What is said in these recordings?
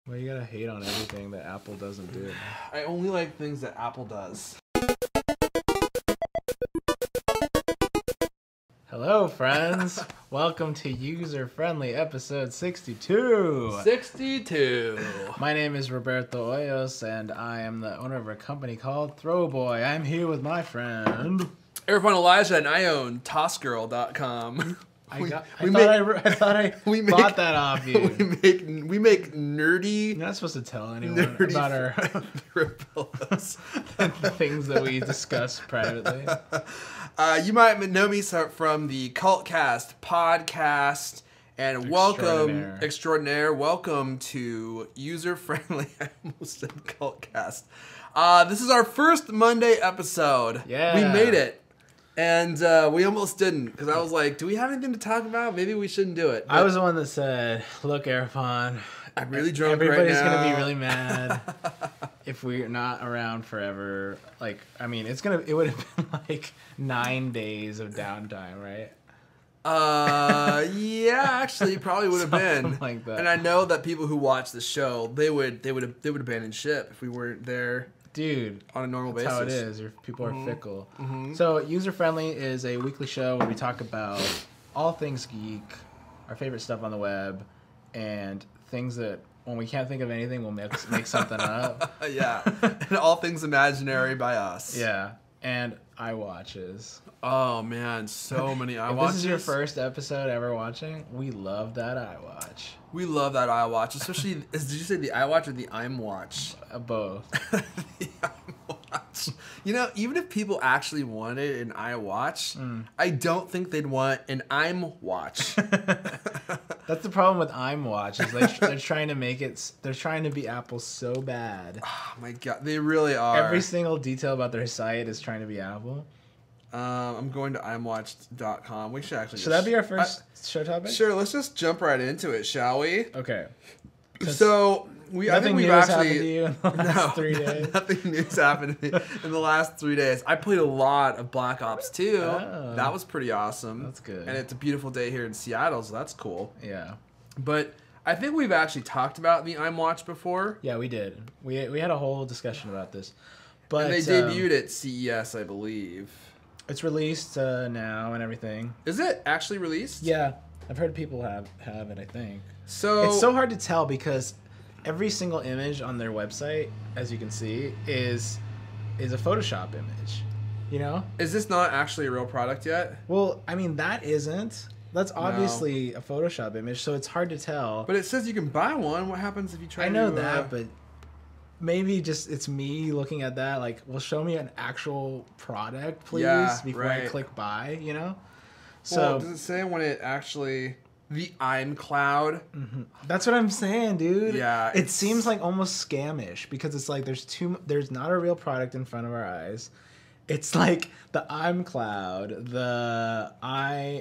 Well, you gotta hate on everything that Apple doesn't do. I only like things that Apple does. Hello, friends. Welcome to User Friendly episode 62. 62. My name is Roberto Hoyos, and I am the owner of a company called Throwboy. I'm here with my friend Erfon Elijah, and I own tossgirl.com. I thought I bought that off you. We make nerdy. You're not supposed to tell anyone about our pillows. the things that we discuss privately. You might know me from the Cultcast podcast, and welcome extraordinaire. Welcome to User Friendly. I almost said Cultcast. This is our first Monday episode. Yeah, we made it. And we almost didn't, because I was like, do we have anything to talk about? Maybe we shouldn't do it. But I was the one that said, look, Erfon, I'm really drunk everybody's right now. going to be really mad if we're not around forever. Like, I mean, it would have been like 9 days of downtime, right? Yeah, actually, it probably would have been like that. And I know that people who watch the show, they would abandon ship if we weren't there. Dude, on a normal basis. That's how it is. People are fickle. So, User Friendly is a weekly show where we talk about all things geek, our favorite stuff on the web, and things that when we can't think of anything, we'll make something up. Yeah, and all things imaginary by us. Yeah, and iWatches. Oh man, so many iWatches. If this is your first episode ever watching, we love that iWatch. We love that iWatch, especially. Did you say the iWatch or the iMwatch? Both. The iMwatch. You know, even if people actually wanted an iWatch, I don't think they'd want an iMwatch. That's the problem with iMwatch is they're trying to make it. They're trying to be Apple so bad. Oh my god, they really are. Every single detail about their site is trying to be Apple. I'm going to imwatch.com. We should actually. Should that be our first show topic? Sure. Let's just jump right into it, shall we? Okay. So I think we've actually. To you in the last 3 days. Nothing new's happened to me in the last 3 days. I played a lot of Black Ops 2. Oh. That was pretty awesome. That's good. And it's a beautiful day here in Seattle, so that's cool. Yeah. But I think we've actually talked about the iMwatch before. Yeah, we did. We had a whole discussion about this. But and they debuted at CES, I believe. It's released now and everything. Is it actually released? Yeah, I've heard people have it. I think. So it's so hard to tell because every single image on their website, as you can see, is a Photoshop image. You know? Is this not actually a real product yet? Well, I mean that isn't. That's obviously a Photoshop image, so it's hard to tell. But it says you can buy one. What happens if you try? I know that, but. Maybe just it's me looking at that like, well, show me an actual product, please, before I click buy, you know? So well, does it say when it actually the iCloud? That's what I'm saying, dude. Yeah. It seems like almost scamish because it's like there's not a real product in front of our eyes. It's like the iCloud, the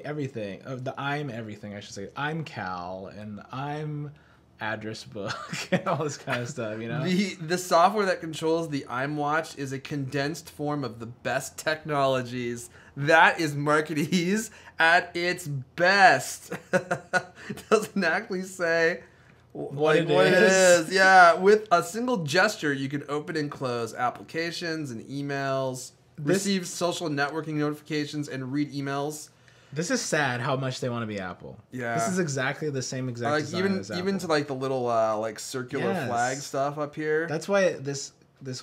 everything, the everything, I should say. iCal and address book and all this kind of stuff, you know? The software that controls the iMwatch is a condensed form of the best technologies. That is marketese at its best. It doesn't actually say what it is. Yeah, with a single gesture, you can open and close applications and emails, receive social networking notifications, and read emails. This is sad how much they want to be Apple. Yeah. This is exactly the same exact design as Apple. Even to like the little like circular flag stuff up here. That's why this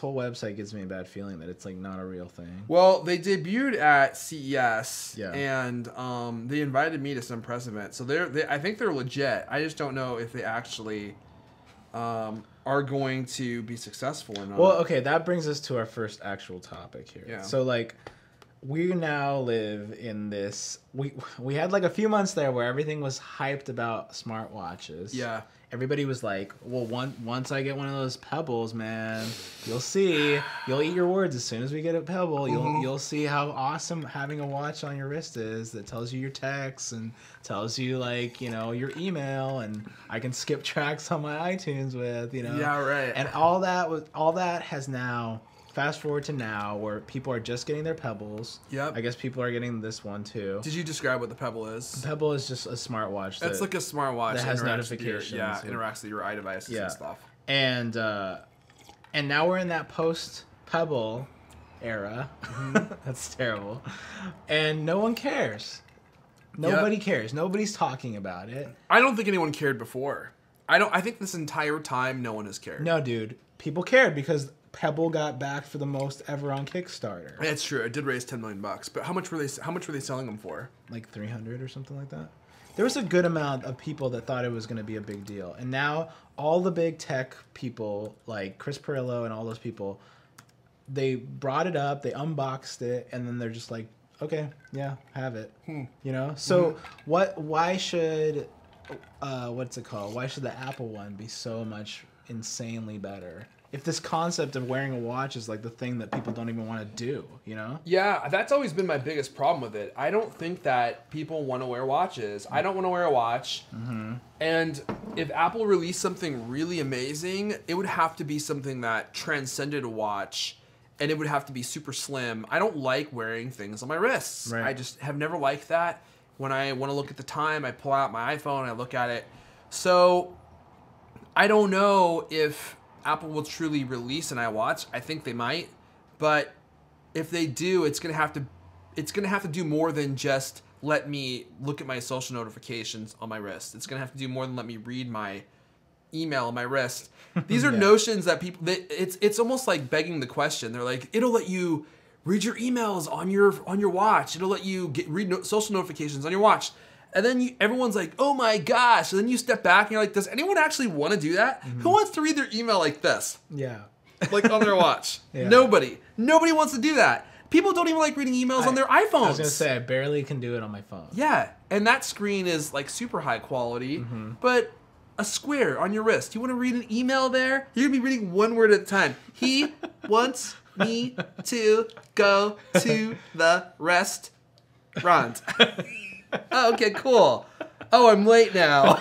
whole website gives me a bad feeling that it's like not a real thing. Well, they debuted at CES and they invited me to some press event. So I think they're legit. I just don't know if they actually are going to be successful or not. Well, okay, that brings us to our first actual topic here. Yeah. So like we now live in this. We had like a few months there where everything was hyped about smartwatches. Yeah. Everybody was like, well, once I get one of those Pebbles, man, you'll see. You'll eat your words as soon as we get a Pebble. You'll see how awesome having a watch on your wrist is that tells you your texts and tells you like, you know, your email, and I can skip tracks on my iTunes with, you know. Yeah, right. And all that has now. Fast forward to now, where people are just getting their Pebbles. Yep. I guess people are getting this one too. Did you describe what the Pebble is? The Pebble is just a smartwatch. It's like a smartwatch that has notifications. Interacts with your iDevices and stuff. And now we're in that post Pebble era. That's terrible. And no one cares. Nobody cares. Nobody's talking about it. I don't think anyone cared before. I think this entire time no one has cared. No, dude. People cared because Pebble got backed for the most ever on Kickstarter. That's true. It did raise $10 million, but how much were they selling them for? Like 300 or something like that. There was a good amount of people that thought it was going to be a big deal. And now all the big tech people like Chris Perillo and all those people, they brought it up, they unboxed it, and then they're just like, okay, yeah, have it. You know? So why should what's it called? Why should the Apple one be so much insanely better? If this concept of wearing a watch is like the thing that people don't even want to do, you know? Yeah, that's always been my biggest problem with it. I don't think that people want to wear watches. I don't want to wear a watch. And if Apple released something really amazing, it would have to be something that transcended a watch, and it would have to be super slim. I don't like wearing things on my wrists. Right. I just have never liked that. When I want to look at the time, I pull out my iPhone and I look at it. So I don't know if Apple will truly release an iWatch. I think they might, but if they do, it's gonna have to do more than just let me look at my social notifications on my wrist. It's gonna have to do more than let me read my email on my wrist. These are notions that it's almost like begging the question. They're like, it'll let you read your emails on your watch. It'll let you read social notifications on your watch. And then everyone's like, oh my gosh. And then you step back and you're like, does anyone actually want to do that? Who wants to read their email like this? Yeah. Like on their watch? Yeah. Nobody. Nobody wants to do that. People don't even like reading emails on their iPhones. I was going to say, I barely can do it on my phone. Yeah. And that screen is like super high quality, but a square on your wrist. You want to read an email there? You're going to be reading one word at a time. He wants me to go to the restaurant. Oh, okay, cool. Oh, I'm late now.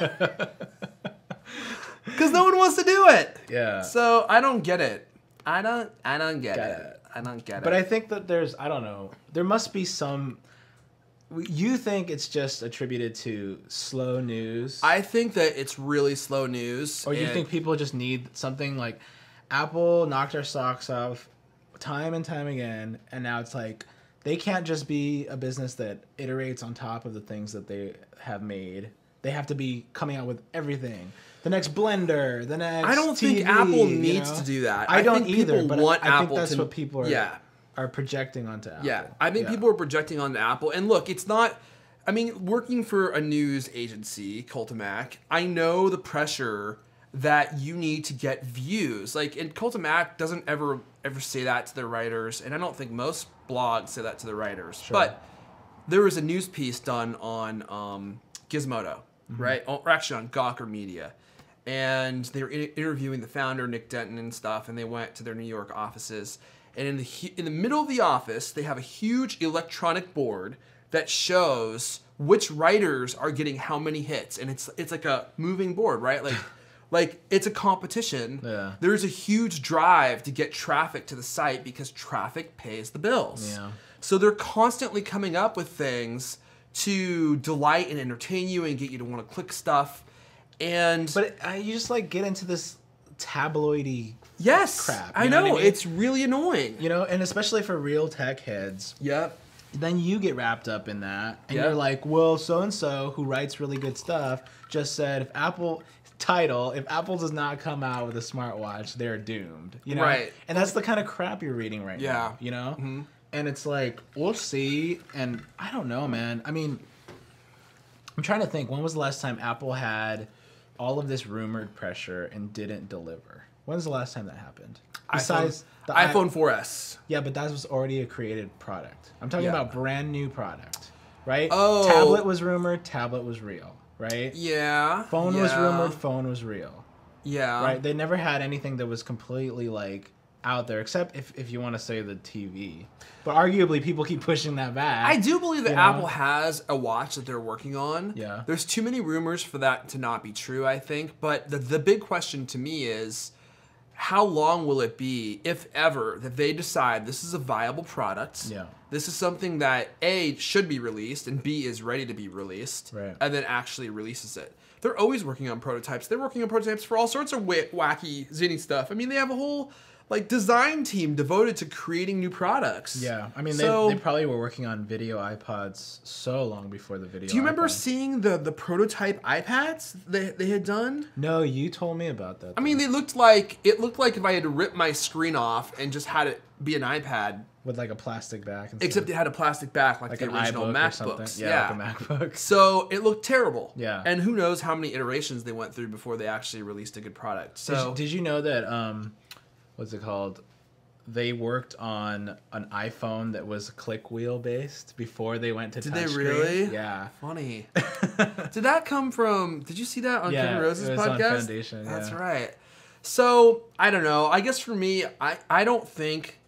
Because no one wants to do it. Yeah. So I don't get it. I don't get it. I don't get it. But I think that I don't know, there must be some, you think it's just attributed to slow news? I think that it's really slow news. Or you think people just need something like, Apple knocked our socks off time and time again, and now it's like, they can't just be a business that iterates on top of the things that they have made. They have to be coming out with everything. The next blender, the next I don't TV, think Apple needs to do that. I don't think either, people but want I think Apple that's to, what people are projecting onto Apple. Yeah, I think people are projecting onto Apple. And look, it's not... I mean, working for a news agency, Cultimac, I know the pressure that you need to get views. Like, and Cultimac doesn't ever say that to their writers, and I don't think most blogs say that to their writers. Sure. But there was a news piece done on Gizmodo, right? Or actually on Gawker Media. And they were interviewing the founder, Nick Denton, and stuff, and they went to their New York offices. And in the middle of the office, they have a huge electronic board that shows which writers are getting how many hits. And it's like a moving board, right? Like it's a competition. Yeah. There's a huge drive to get traffic to the site because traffic pays the bills. Yeah. So they're constantly coming up with things to delight and entertain you and get you to want to click stuff. But you just like get into this tabloidy crap. I know. It's really annoying. You know, and especially for real tech heads. Yep. Then you get wrapped up in that, and Yep. you're like, well, so-and-so who writes really good stuff just said if Apple does not come out with a smartwatch, they're doomed. You know? Right. And that's the kind of crap you're reading right Yeah. now, you know? And it's like, we'll see, and I don't know, man. I mean, I'm trying to think, when was the last time Apple had all of this rumored pressure and didn't deliver? When's the last time that happened? Besides the iPhone 4S. Yeah, but that was already a created product. I'm talking about brand new product, right? Oh. Tablet was rumored, tablet was real, right? Yeah. Phone was rumored, phone was real. Yeah. Right? They never had anything that was completely like out there, except if you want to say the TV. But arguably, people keep pushing that back. I do believe that Apple has a watch that they're working on. Yeah. There's too many rumors for that to not be true, I think. But the big question to me is, how long will it be, if ever, that they decide this is a viable product? Yeah. This is something that A, should be released, and B, is ready to be released, Right. and then actually releases it. they're always working on prototypes. They're working on prototypes for all sorts of wacky, zany stuff. I mean, they have a whole like design team devoted to creating new products. Yeah, I mean, So- they probably were working on video iPods so long before the video. Do you remember iPod. seeing the prototype iPads they had done? No, you told me about that. I mean, it looked like if I had ripped my screen off and just had it be an iPad, with like a plastic back. And except stuff. it had a plastic back like the an original iBook or something. MacBooks. Yeah, like a MacBook. So it looked terrible. Yeah. And who knows how many iterations they went through before they actually released a good product. So Did you know that what's it called? They worked on an iPhone that was click wheel based before they went to touchscreen. Did they really? Yeah. Funny. Did that come from? Did you see that on Kevin Rose's it was podcast? on Foundation. That's yeah. right. So I don't know. I guess for me, I don't think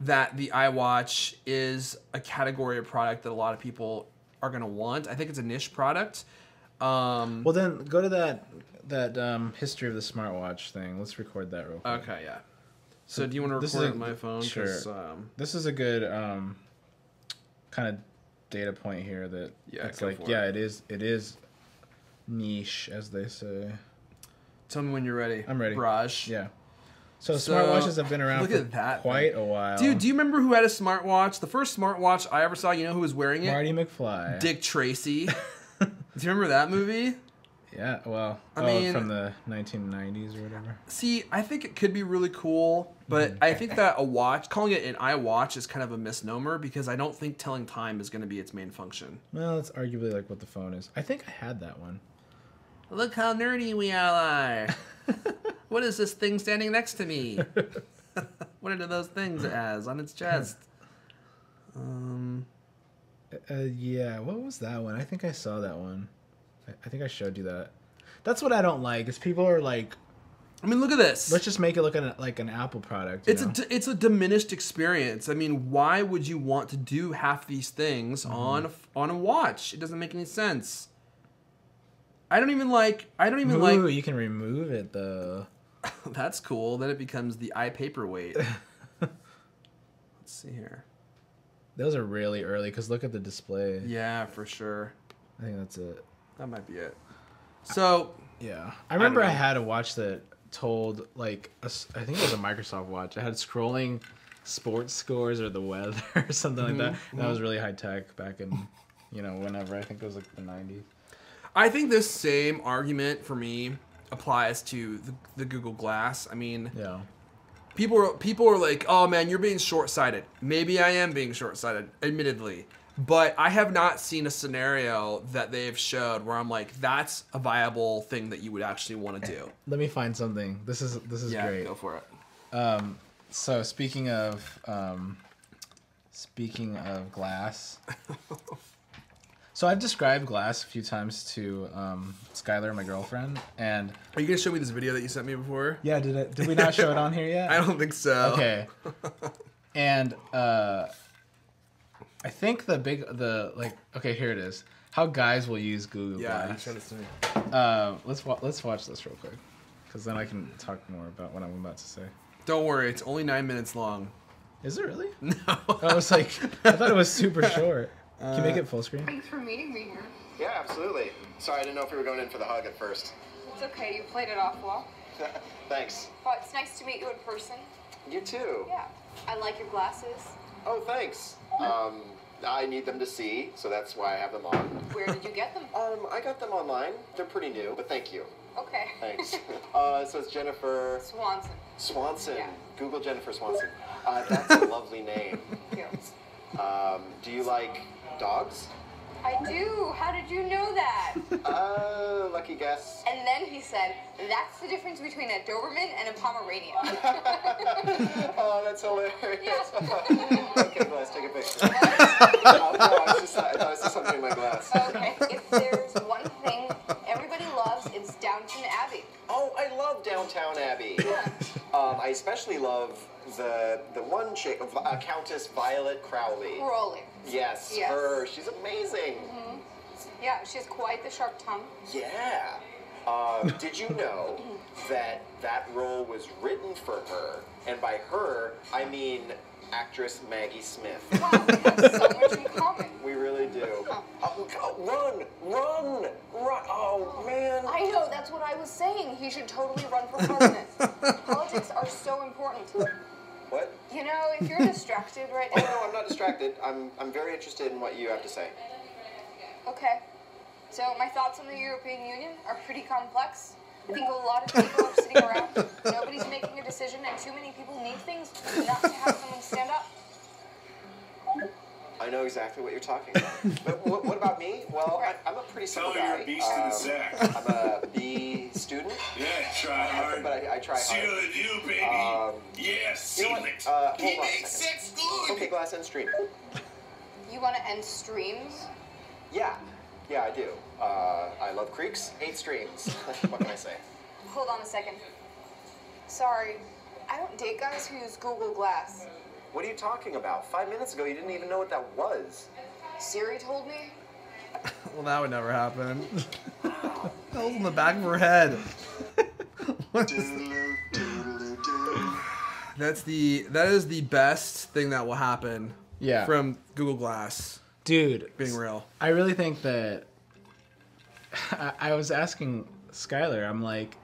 that the iWatch is a category of product that a lot of people are going to want. I think it's a niche product. Well, then go to that history of the smartwatch thing. Let's record that real quick. Okay, yeah. So do you want to This record is it on my phone? Sure. 'Cause, This is a good kind of data point here that Yeah, it's go like, for yeah, it is niche, as they say. Tell me when you're ready. I'm ready. Raj. Yeah. So, So, smartwatches have been around look for at that quite a while. Dude, do you remember who had a smartwatch? The first smartwatch I ever saw, you know who was wearing it? Marty McFly. Dick Tracy. Do you remember that movie? Yeah, well, I mean- from the 1990s or whatever. See, I think it could be really cool, but I think that calling it an iWatch is kind of a misnomer because I don't think telling time is going to be its main function. Well, it's arguably like what the phone is. I think I had that one. Look how nerdy we all are. What is this thing standing next to me? What are those things it has on its chest? Yeah, what was that one? I think I saw that one. I think I showed you that. That's what I don't like, is people are like, I mean, look at this. let's just make it look like an Apple product. you know? It's a diminished experience. I mean, why would you want to do half these things on a watch? It doesn't make any sense. I don't even like. Ooh, you can remove it though. That's cool. Then it becomes the iPaperweight. Let's see here. Those are really early because look at the display. Yeah, for sure. I think that's it. That might be it. So Yeah, I remember don't I know. had a watch that told like I think it was a Microsoft watch. It had scrolling sports scores or the weather or something like that. That was really high tech back in whenever. I think it was like the 90s. I think this same argument for me applies to the Google Glass. I mean, Yeah. people are like, oh man, you're being short-sighted. Maybe I am being short-sighted, admittedly. But I have not seen a scenario that they've showed where I'm like, that's a viable thing that you would actually want to do. Let me find something. This is Yeah, great. go for it. So speaking of glass, so I've described glass a few times to Skylar, my girlfriend, and Are you gonna show me this video that you sent me before? yeah, did we not show it on here yet? I don't think so. Okay, and I think okay, here it is. How guys will use Google Yeah, you Glass. showed it to me. Let's watch this real quick, because then I can talk more about what I'm about to say. Don't worry, it's only 9 minutes long. Is it really? No. I was like, I thought it was super short. Can you make it full screen? Thanks for meeting me here. Yeah, absolutely. Sorry, I didn't know if we were going in for the hug at first. It's okay, you played it off well. Thanks. Well, it's nice to meet you in person. You too. Yeah. I like your glasses. Oh, thanks. I need them to see, so that's why I have them on. Where did you get them? I got them online. They're pretty new, but thank you. Okay. Thanks. So it's Jennifer Swanson. Swanson. Yeah. Google Jennifer Swanson. That's a lovely name. Thank you. Do you like dogs? I do. How did you know that? Lucky guess. And then he said, that's the difference between a Doberman and a Pomeranian. Oh, that's hilarious. Yeah. Okay, glass, take a picture. No, I thought I saw something in my glass. Okay. If there's one thing everybody loves, it's Downton Abbey. Oh, I love Downtown Abbey. I especially love the one chick, Countess Violet Crowley. Crowley. Yes, Yes. her. She's amazing. Yeah, she has quite the sharp tongue. Yeah. Did you know that that role was written for her? And by her, I mean actress Maggie Smith. Wow, we have so much in common. We really do. Run! Oh, man. I know, that's what I was saying. He should totally run for president. Politics are so important. What? You know, if you're distracted right Oh, now... no, I'm not distracted. I'm very interested in what you have to say. Okay. So my thoughts on the European Union are pretty complex. I think a lot of people are sitting around, nobody's making a decision, and too many people need things not to have someone stand up. I know exactly what you're talking about. But what about me? Well, I'm a pretty simple guy. You're a beast in the sack. I'm a B student. Yeah, try hard. But I try hard. Sealing you, baby. Yeah, seal You know what? it. Hold He on a makes second. sex good. Okay, glass and stream. You want to end streams? Yeah, I do. I love creeks, hate streams. What can I say? Hold on a second. Sorry, I don't date guys who use Google Glass. What are you talking about? 5 minutes ago, you didn't even know what that was. Siri told me. Well, that would never happen. That was in the back of her head. What is that is the best thing that will happen Yeah. from Google Glass Dude, being real. I really think that I was asking Skylar, I'm like,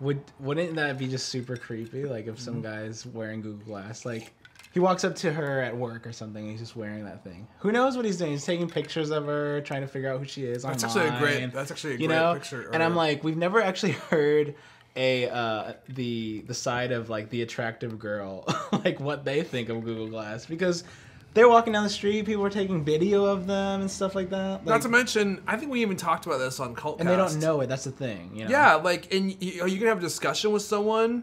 wouldn't that be just super creepy? Like if some guy's wearing Google Glass, like he walks up to her at work or something, and he's just wearing that thing. Who knows what he's doing? He's taking pictures of her, trying to figure out who she is That's online. actually a you great know? picture. And I'm like, we've never actually heard the side of like the attractive girl, like what they think of Google Glass, because they're walking down the street, people are taking video of them and stuff like that. Like, not to mention, I think we even talked about this on Cultcast. and they don't know it. That's the thing. You know? Yeah, like, and you can have a discussion with someone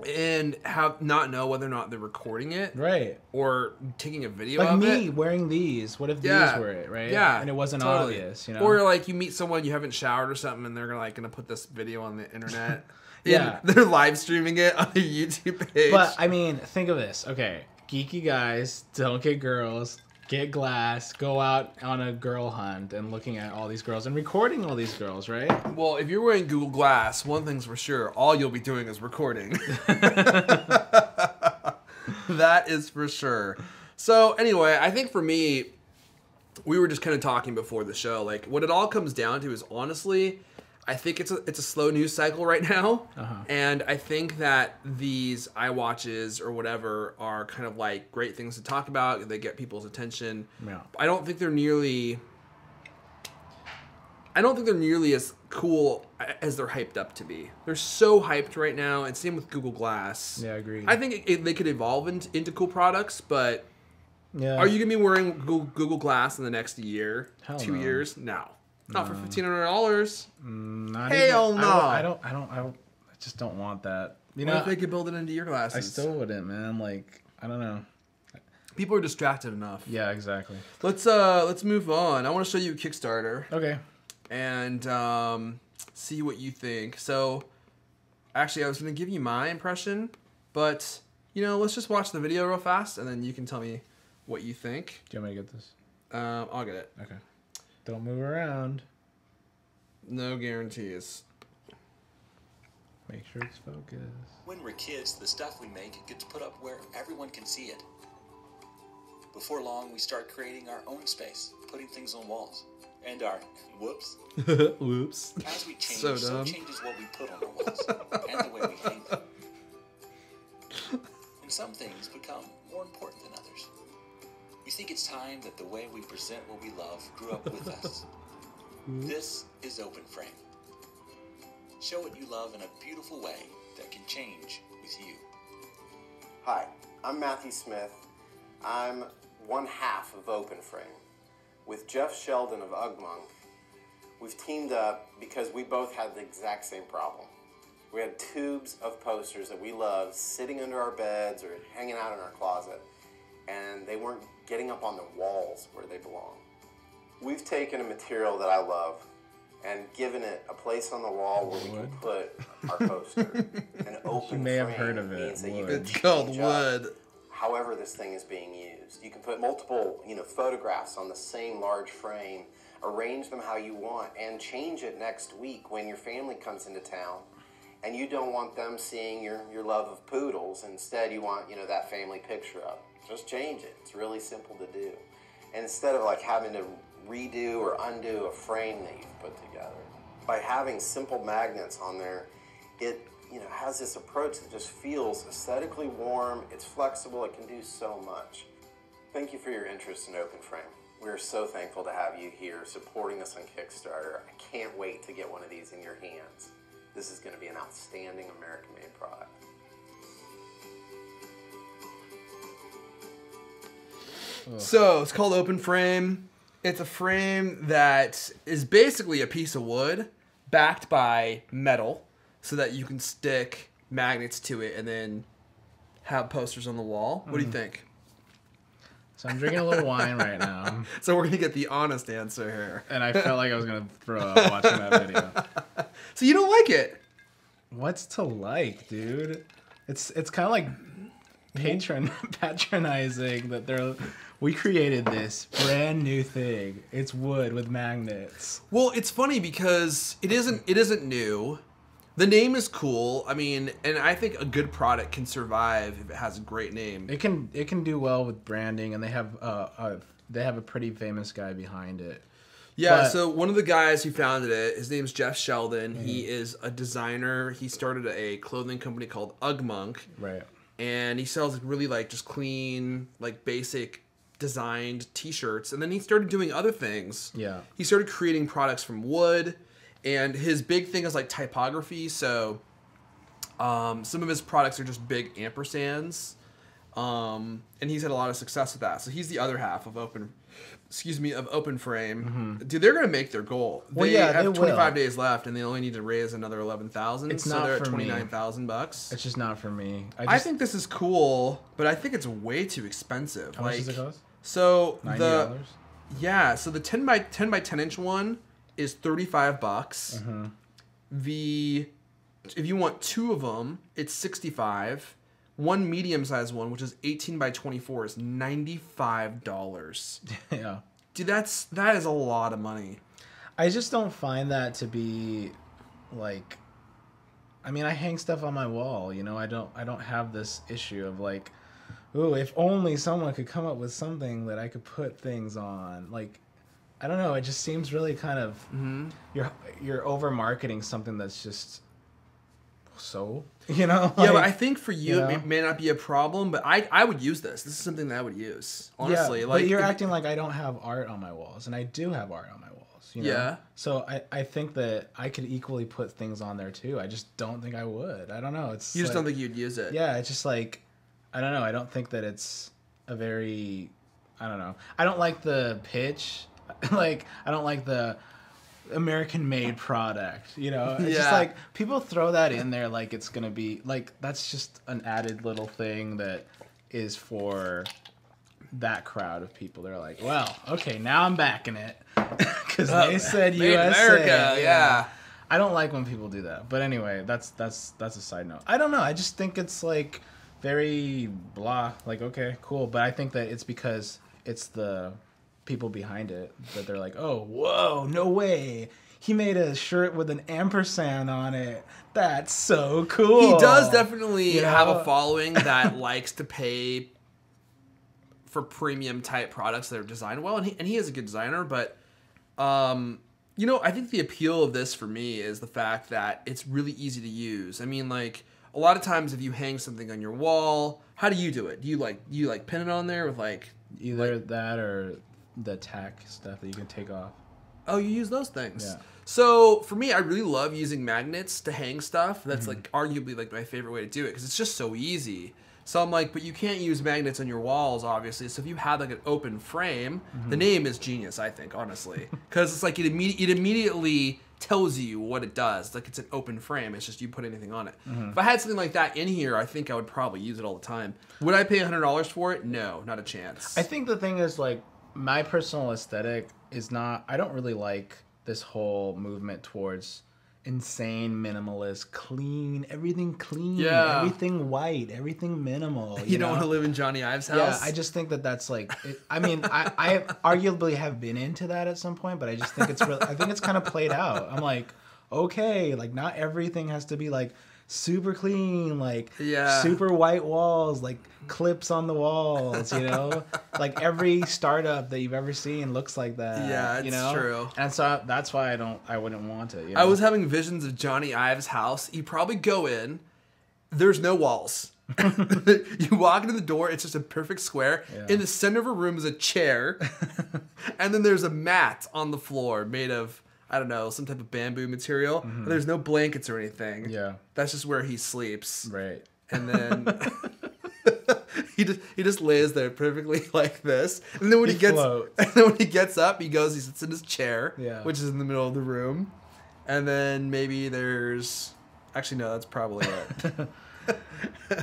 and have not know whether or not they're recording it, Right. or taking a video Like of me it. wearing these. What if these Yeah. were it, right? Yeah, And it wasn't totally. obvious, you know? Or like you meet someone you haven't showered or something, and they're like gonna put this video on the internet. Yeah. And they're live streaming it on their YouTube page. But I mean, think of this. Okay, geeky guys don't get girls. Get Glass. Go out on a girl hunt and looking at all these girls and recording all these girls, right? Well, if you're wearing Google Glass, one thing's for sure: all you'll be doing is recording. That is for sure. So anyway, I think for me, we were just kind of talking before the show. Like, what it all comes down to is honestly, I think it's a slow news cycle right now, and I think that these iWatches or whatever are kind of like great things to talk about. They get people's attention. Yeah. I don't think they're nearly as cool as they're hyped up to be. They're so hyped right now, and same with Google Glass. Yeah, agreed. I think they could evolve into cool products, but Yeah. are you gonna be wearing Google Glass in the next year, Hell 2 no. years? No, not for $1,500. Not Hell even- no. I just don't want that. You What know, if they could build it into your glasses? I still wouldn't, man. Like, I don't know. People are distracted enough. Yeah, exactly. Let's move on. I want to show you a Kickstarter Okay. and see what you think. So, actually, I was going to give you my impression, but let's just watch the video real fast, and then you can tell me what you think. Do you want me to get this? I'll get it. Okay. Don't move around. No guarantees. Make sure it's focused. When we're kids, the stuff we make gets put up where everyone can see it. Before long, we start creating our own space, putting things on walls. And our whoops. Whoops. As we change, So so dumb. changes what we put on our walls and the way we hang them. And some things become more important than others. We think it's time that the way we present what we love grew up with us. This is OpenFrame. Show what you love in a beautiful way that can change with you. Hi, I'm Matthew Smith. I'm one half of OpenFrame. With Jeff Sheldon of Ugmonk, we've teamed up because we both had the exact same problem. We had tubes of posters that we loved sitting under our beds or hanging out in our closet, and they weren't getting up on the walls where they belong. We've taken a material that I love and given it a place on the wall where we can put our poster. An open may have frame heard of it, means that you wood. can It's called change up wood. however this thing is being used. You can put multiple, photographs on the same large frame arrange them how you want, and change it next week when your family comes into town. And you don't want them seeing your love of poodles. Instead, you want, that family picture up. Just change it. It's really simple to do. And instead of like having to redo or undo a frame that you've put together, by having simple magnets on there, it has this approach that just feels aesthetically warm. It's flexible. It can do so much. Thank you for your interest in OpenFrame. We're so thankful to have you here supporting us on Kickstarter. I can't wait to get one of these in your hands. This is going to be an outstanding American-made product. So it's called OpenFrame. It's a frame that is basically a piece of wood backed by metal so that you can stick magnets to it and then have posters on the wall. What do you think? So I'm drinking a little wine right now. So we're going to get the honest answer here. And I felt like I was going to throw up watching that video. So you don't like it? What's to like, dude? It's kind of like patronizing that we created this brand new thing. It's wood with magnets. Well, it's funny because it isn't new. The name is cool. I mean, and I think a good product can survive if it has a great name. It can do well with branding, and they have a pretty famous guy behind it. Yeah, But, so one of the guys who founded it, his name's Jeff Sheldon. He is a designer. He started a clothing company called Ugmonk. right. And he sells really like just clean, like basic designed t-shirts. And then he started doing other things. Yeah. He started creating products from wood. And his big thing is like typography. So some of his products are just big ampersands. And he's had a lot of success with that. So he's the other half of OpenFrame. Dude, they're gonna make their goal. Well, They yeah, have they 25 will. days left, and they only need to raise another 11,000. It's So not they're at for me. $29,000. It's just not for me. I think this is cool, but I think it's way too expensive. How much does it cost? So $90. so the 10 by 10 inch one is $35. If you want two of them, it's $65. One medium-sized one, which is 18 by 24, is $95. Yeah. Dude, that is a lot of money. I just don't find that to be like. I mean, I hang stuff on my wall. I don't have this issue of like, ooh, if only someone could come up with something that I could put things on. Like, I don't know. It just seems really kind of you're over marketing something that's just so Yeah, but I think for you, you know? it may not be a problem, but I would use this. This is something that I would use. Honestly, yeah, like but you're if- acting like I don't have art on my walls, and I do have art on my walls. Yeah. So I think that I could equally put things on there too. I just don't think I would. I don't know. It's You just like, don't think you'd use it. Yeah, it's just like I don't know. I don't think that it's a very. I don't know. I don't like the pitch. Like I don't like the American-made product. It's just Yeah. like people throw that in there like it's gonna be like that's just an added little thing that is for that crowd of people. They're like, well, okay, now I'm backing it because they said Made in USA. America, yeah. I don't like when people do that. But anyway, that's a side note. I don't know. I just think it's like very blah. Like okay, cool. But I think that it's because it's the people behind it that they're like, oh, whoa, no way. He made a shirt with an ampersand on it. That's so cool. He does definitely have know? a following that likes to pay for premium type products that are designed well, and he is a good designer. But I think the appeal of this for me is the fact that it's really easy to use. I mean, like a lot of times if you hang something on your wall, how do you do it? Do you pin it on there with like either that or the tack stuff that you can take off. Oh, you use those things. Yeah. So for me, I really love using magnets to hang stuff. That's like arguably like my favorite way to do it because it's just so easy. So I'm like, but you can't use magnets on your walls, obviously. So if you had like an open frame, the name is genius, I think, honestly, because it's like it immediately tells you what it does. It's like it's an open frame. It's just you put anything on it. If I had something like that in here, I think I would probably use it all the time. Would I pay $100 for it? No, not a chance. I think the thing is like my personal aesthetic is not. I don't really like this whole movement towards insane minimalist, clean, everything clean, Yeah. everything white, everything minimal. You don't know? want to live in Johnny Ives' house? Yeah, I just think that that's like. I mean, I arguably have been into that at some point, but I just think I think it's kind of played out. I'm like, okay, like not everything has to be like super clean, like super white walls, like clips on the walls, you know? Like every startup that you've ever seen looks like that. Yeah, it's true. And so that's why I wouldn't want it. You know? I was having visions of Johnny Ives' house. You probably go in, there's no walls. You walk into the door, it's just a perfect square. Yeah. In the center of a room is a chair, and then there's a mat on the floor made of, I don't know, some type of bamboo material. Mm-hmm. But there's no blankets or anything. Yeah. That's just where he sleeps. Right. And then he just lays there perfectly like this. And then when he gets up, he sits in his chair, which is in the middle of the room. And then maybe there's actually no, that's probably it.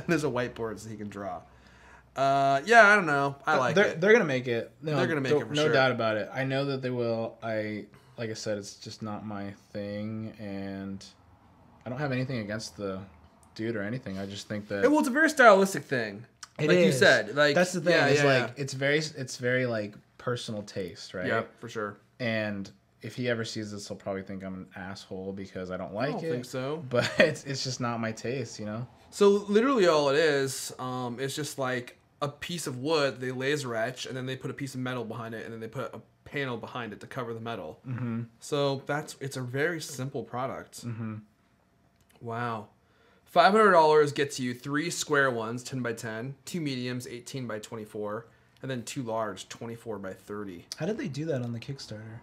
There's a whiteboard so he can draw. I don't know. I like it. They're gonna make it. No, they're gonna make it for sure. No doubt about it. I know that they will. Like I said, it's just not my thing, and I don't have anything against the dude or anything. I just think that it's a very stylistic thing. Like you said, like that's the thing. Yeah. It's very like personal taste, right? Yeah, for sure. And if he ever sees this, he'll probably think I'm an asshole because I don't like it. I don't think so. But it's just not my taste, you know. So literally, all it is just like a piece of wood they laser etch, and then they put a piece of metal behind it, and then they put a panel behind it to cover the metal. Mm-hmm. So it's a very simple product. Mm-hmm. Wow. $500 gets you 3 square ones, 10 by 10, 2 mediums, 18 by 24, and then 2 large, 24 by 30. How did they do that on the Kickstarter?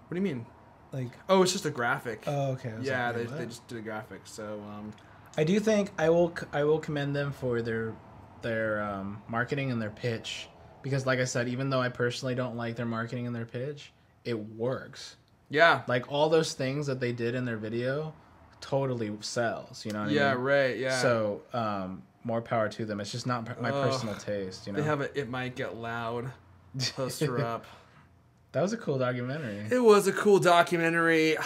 What do you mean? Like, oh, it's just a graphic. Oh, okay. Yeah, they just did a graphic. So I do think I will commend them for their marketing and their pitch, because like I said, even though I personally don't like their marketing and their pitch, it works. Yeah. Like all those things that they did in their video totally sells, you know what I mean? Yeah, right, yeah. So, more power to them. It's just not my personal taste, you know? They have a It Might Get Loud poster up. That was a cool documentary. It was a cool documentary.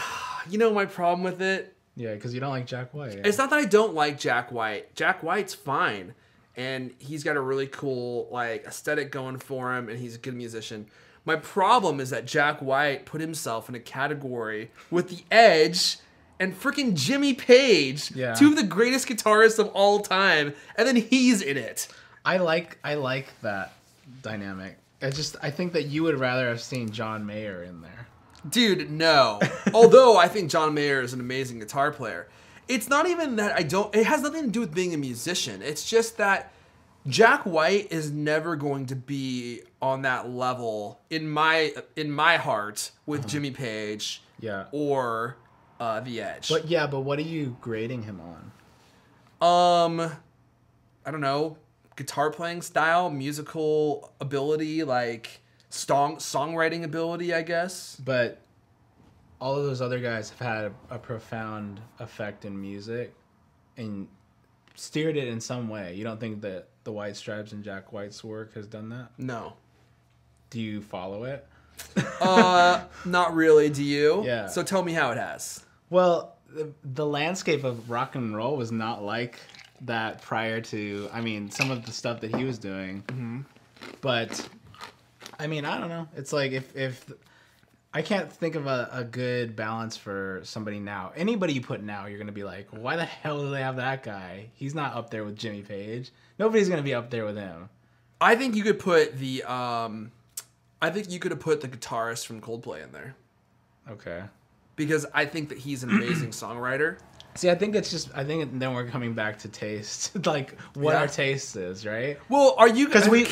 You know my problem with it? Yeah, because you don't like Jack White. It's not that I don't like Jack White. Jack White's fine. And he's got a really cool like aesthetic going for him, and he's a good musician. My problem is that Jack White put himself in a category with The Edge and freaking Jimmy Page, two of the greatest guitarists of all time, and then he's in it. I like that dynamic. I think that you would rather have seen John Mayer in there. Dude, no. Although I think John Mayer is an amazing guitar player. It's not even that it has nothing to do with being a musician. It's just that Jack White is never going to be on that level in my heart with Jimmy Page or The Edge. But what are you grading him on? I don't know. Guitar playing style, musical ability, like songwriting ability, I guess. But all of those other guys have had a profound effect in music and steered it in some way. You don't think that the White Stripes and Jack White's work has done that? No. Do you follow it? Not really. Do you? Yeah. So tell me how it has. Well, the landscape of rock and roll was not like that prior to, some of the stuff that he was doing. Mm-hmm. But, I don't know. It's like if I can't think of a good balance for somebody now. Anybody you put now, you're going to be like, why the hell do they have that guy? He's not up there with Jimmy Page. Nobody's going to be up there with him. I think you could put the guitarist from Coldplay in there. Okay. Because I think that he's an amazing songwriter. See, I think then we're coming back to taste, like what our taste is, right? Well, are you? Because we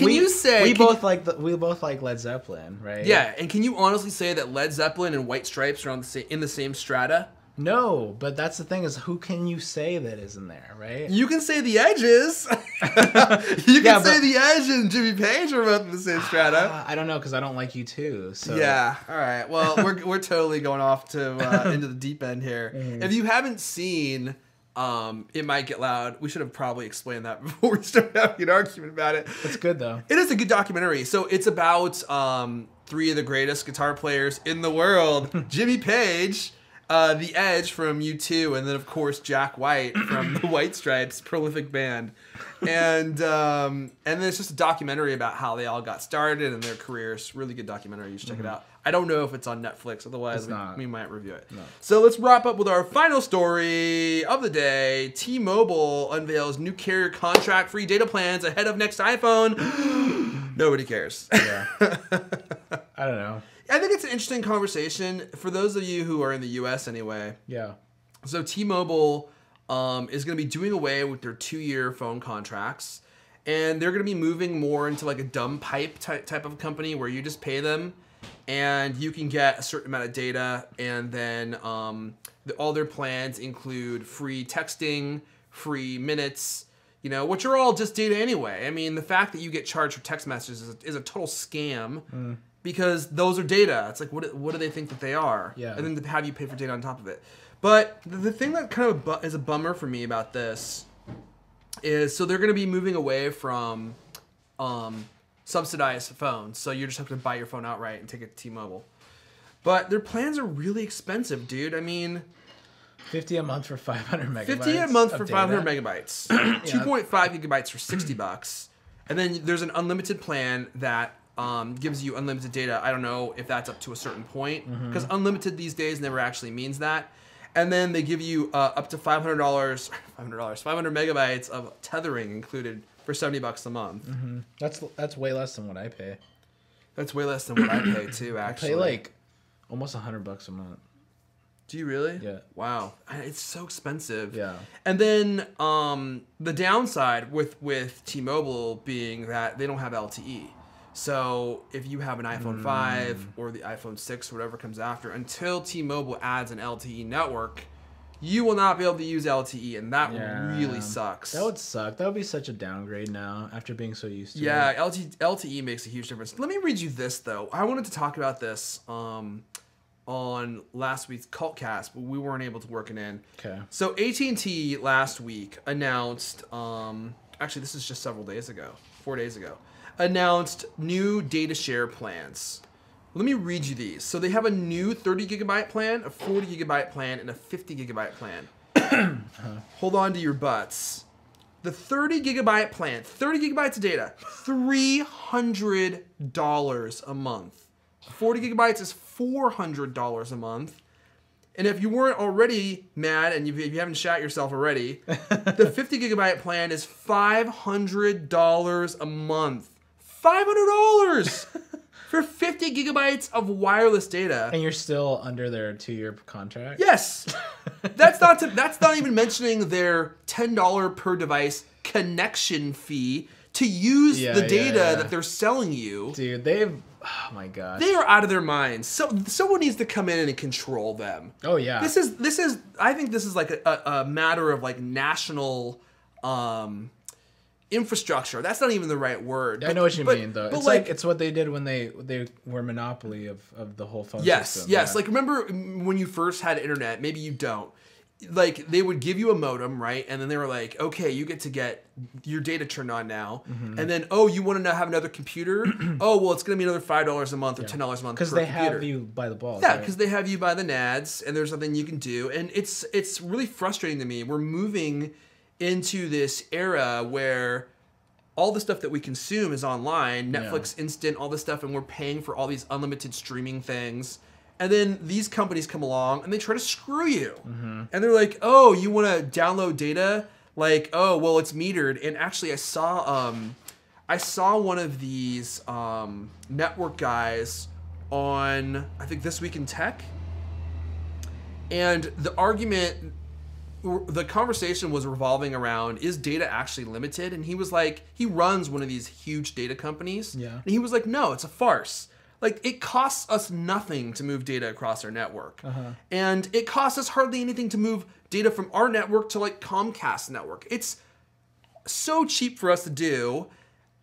both like Led Zeppelin, right? Yeah, and can you honestly say that Led Zeppelin and White Stripes are in the same strata? No, but that's the thing is, who can you say that is in there, right? You can say The Edges. You can say The Edge and Jimmy Page are both in the same strata. I don't know, because I don't like U2. So yeah, all right. Well, we're totally going off to into the deep end here. Mm-hmm. If you haven't seen It Might Get Loud, we should have probably explained that before we started having an argument about it. It's good though. It is a good documentary. So it's about 3 of the greatest guitar players in the world: Jimmy Page, The Edge from U2, and then of course Jack White from the White Stripes, prolific band. And then it's just a documentary about how they all got started and their careers. Really good documentary. You should check it out. I don't know if it's on Netflix. Otherwise, we might review it. No. So let's wrap up with our final story of the day. T-Mobile unveils new carrier contract-free data plans ahead of next iPhone. Nobody cares. Yeah. I don't know. I think it's an interesting conversation for those of you who are in the U.S. anyway. Yeah. So T-Mobile is going to be doing away with their 2-year phone contracts, and they're going to be moving more into like a dumb pipe type of company where you just pay them, and you can get a certain amount of data, and then all their plans include free texting, free minutes, you know, which are all just data anyway. I mean, the fact that you get charged for text messages is a total scam. Because those are data. It's like, what do they think that they are? Yeah. And then to have you pay for data on top of it. But the thing that kind of is a bummer for me about this is, so they're going to be moving away from subsidized phones. So you just have to buy your phone outright and take it to T-Mobile. But their plans are really expensive, dude. I mean... $50 a month for 500 megabytes. $50 a month for 500 data. megabytes. 2.5 gigabytes for $60. And then there's an unlimited plan that... gives you unlimited data. I don't know if that's up to a certain point, because unlimited these days never actually means that. And then they give you up to $500 megabytes of tethering included for $70 a month. That's way less than what I pay. That's way less than what I pay too. Actually, I pay like almost $100 a month. Do you really? Yeah. Wow, it's so expensive. Yeah. And then the downside with T-Mobile being that they don't have LTE. So if you have an iPhone 5 or the iPhone 6 or whatever comes after, until T-Mobile adds an LTE network, you will not be able to use LTE, and that really sucks. That would suck. That would be such a downgrade now after being so used to it. Yeah, LTE makes a huge difference. Let me read you this, though. I wanted to talk about this on last week's Cultcast, but we weren't able to work it in. Okay. So AT&T last week announced, actually this is just several days ago, 4 days ago, announced new data share plans. Let me read you these. So they have a new 30 gigabyte plan, a 40 gigabyte plan, and a 50 gigabyte plan. Hold on to your butts. The 30 gigabyte plan, 30 gigabytes of data, $300 a month. 40 gigabytes is $400 a month. And if you weren't already mad and if you haven't shat yourself already, the 50 gigabyte plan is $500 a month. $500 for 50 gigabytes of wireless data. And you're still under their 2-year contract? Yes. That's not even mentioning their $10 per device connection fee to use the data that they're selling you. Dude, oh my gosh. They are out of their minds. So someone needs to come in and control them. Oh yeah. This is I think this is like a matter of like national infrastructure. That's not even the right word. I know what you mean though. It's like it's what they did when they were monopoly of the whole phone system. Yes. Yeah. Like remember when you first had internet, maybe you don't. Like they would give you a modem, right? And then they were like, okay, you get to get your data turned on now. And then, oh, you want to have another computer? Oh, well, it's going to be another $5 a month or $10 a month because they have you by the balls. Yeah, because they have you by the nads, and there's nothing you can do. And it's really frustrating to me. We're moving into this era where all the stuff that we consume is online, Netflix Instant, all this stuff, and we're paying for all these unlimited streaming things. And then these companies come along and they try to screw you. And they're like, oh, you want to download data? Like, oh, well, it's metered. And actually, I saw one of these network guys on, I think, This Week in Tech. And the conversation was revolving around, is data actually limited? And he was like, he runs one of these huge data companies. Yeah. And he was like, no, it's a farce. Like, it costs us nothing to move data across our network. And it costs us hardly anything to move data from our network to, like, Comcast network. It's so cheap for us to do.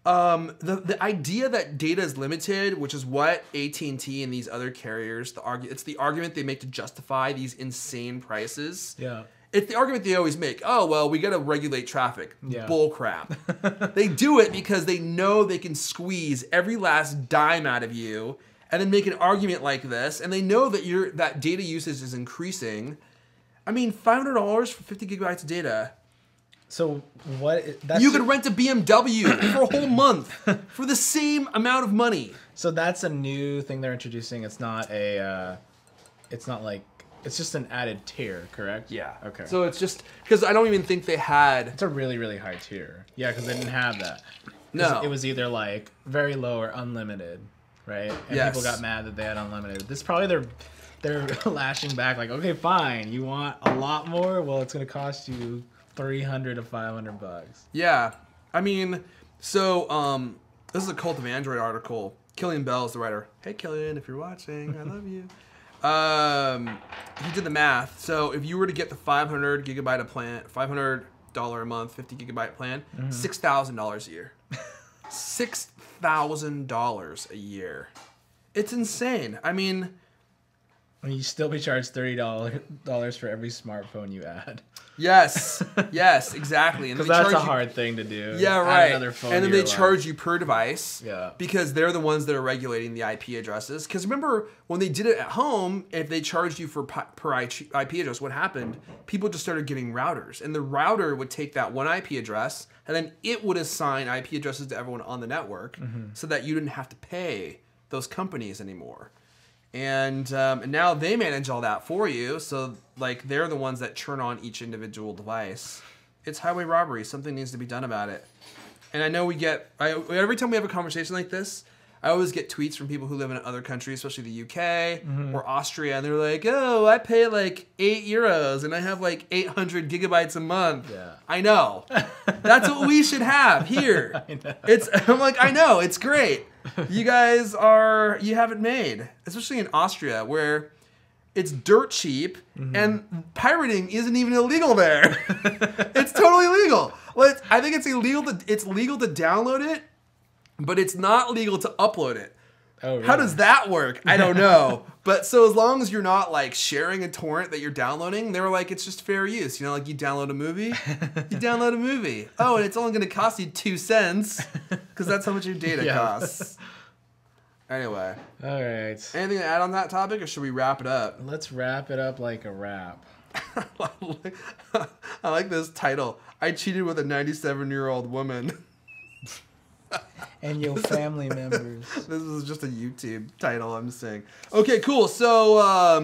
The idea that data is limited, which is what AT&T and these other carriers, it's the argument they make to justify these insane prices. Yeah. It's the argument they always make. Oh, well, we got to regulate traffic. Yeah. Bull crap. They do it because they know they can squeeze every last dime out of you, and then make an argument like this, and they know that that data usage is increasing. I mean, $500 for 50 gigabytes of data. So what? You could rent a BMW for a whole month for the same amount of money. So that's a new thing they're introducing. It's not like, it's just an added tier, correct? Yeah. Okay. So it's just, because I don't even think they had... It's a really, really high tier. Yeah, because they didn't have that. No. It was either like very low or unlimited, right? And Yes. people got mad that they had unlimited. This is probably they're lashing back like, okay, fine. You want a lot more? Well, it's going to cost you $300 to $500. Yeah. I mean, so this is a Cult of Android article. Killian Bell is the writer. Hey, Killian, if you're watching, I love you. He did the math. So if you were to get the 500 gigabyte plan, $500 a month, 50 gigabyte plan, $6,000 a year. $6,000 a year. It's insane. I mean, you still be charged $30 for every smartphone you add. yes, exactly. Because that's a hard thing to do. Yeah, Add right. another phone And then to they your charge you per device. Yeah. Because they're the ones that are regulating the IP addresses. Because remember, when they did it at home, if they charged you for per IP address, what happened? People just started getting routers. And the router would take that one IP address, and then it would assign IP addresses to everyone on the network so that you didn't have to pay those companies anymore. And now they manage all that for you. So, like, they're the ones that turn on each individual device. It's highway robbery. Something needs to be done about it. And I know every time we have a conversation like this, I always get tweets from people who live in other countries, especially the UK or Austria. And they're like, oh, I pay like €8 and I have like 800 gigabytes a month. Yeah. I know. That's what we should have here. I know. I'm like, I know. It's great. You guys you have it made, especially in Austria where it's dirt cheap and pirating isn't even illegal there. It's totally legal. Well, I think it's legal to download it, but it's not legal to upload it. Oh, really? How does that work? I don't know. But so as long as you're not like sharing a torrent that you're downloading, they were like, it's just fair use. You know, like you download a movie. Oh, and it's only going to cost you 2 cents because that's how much your data costs. Anyway. All right. Anything to add on that topic, or should we wrap it up? Let's wrap it up like a wrap. I like this title. I cheated with a 97-year-old woman. And your family members. This is just a YouTube title, I'm saying. Okay, cool. So,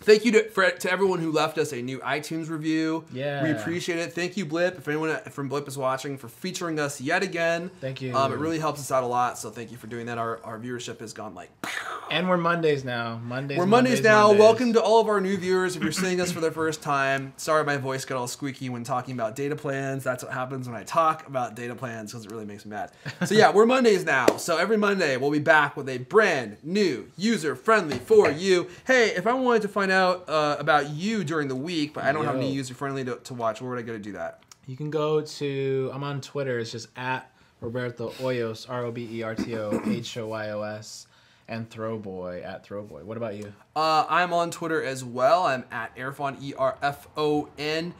thank you to everyone who left us a new iTunes review. Yeah. We appreciate it. Thank you, Blip. If anyone from Blip is watching, for featuring us yet again. Thank you. It really helps us out a lot, so thank you for doing that. Our viewership has gone like... And we're Mondays now. We're Mondays now. Welcome to all of our new viewers. If you're seeing us for the first time, sorry my voice got all squeaky when talking about data plans. That's what happens when I talk about data plans because it really makes me mad. So yeah, we're Mondays now. So every Monday we'll be back with a brand new, user-friendly for you. Hey, if I wanted to find out about you during the week, but I don't have any user-friendly to watch, where would I go to do that? You can go to, I'm on Twitter. It's just at Roberto Hoyos, Roberto Hoyos. And Throwboy at Throwboy. What about you? I'm on Twitter as well. I'm at Erfon, Erfon. And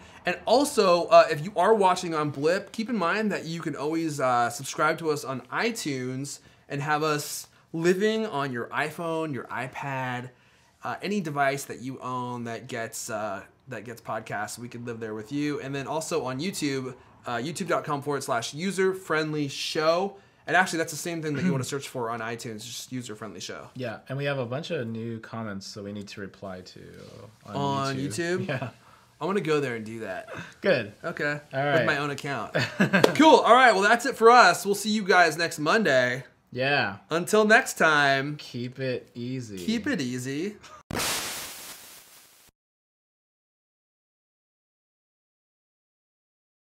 also, if you are watching on Blip, keep in mind that you can always subscribe to us on iTunes and have us living on your iPhone, your iPad, any device that you own that gets podcasts. We can live there with you. And then also on YouTube, youtube.com/user-friendly show. And actually, that's the same thing that you want to search for on iTunes, just user-friendly show. Yeah, and we have a bunch of new comments that we need to reply to on YouTube. Yeah. I want to go there and do that. Good. Okay. All right. With my own account. Cool. All right. Well, that's it for us. We'll see you guys next Monday. Yeah. Until next time. Keep it easy. Keep it easy.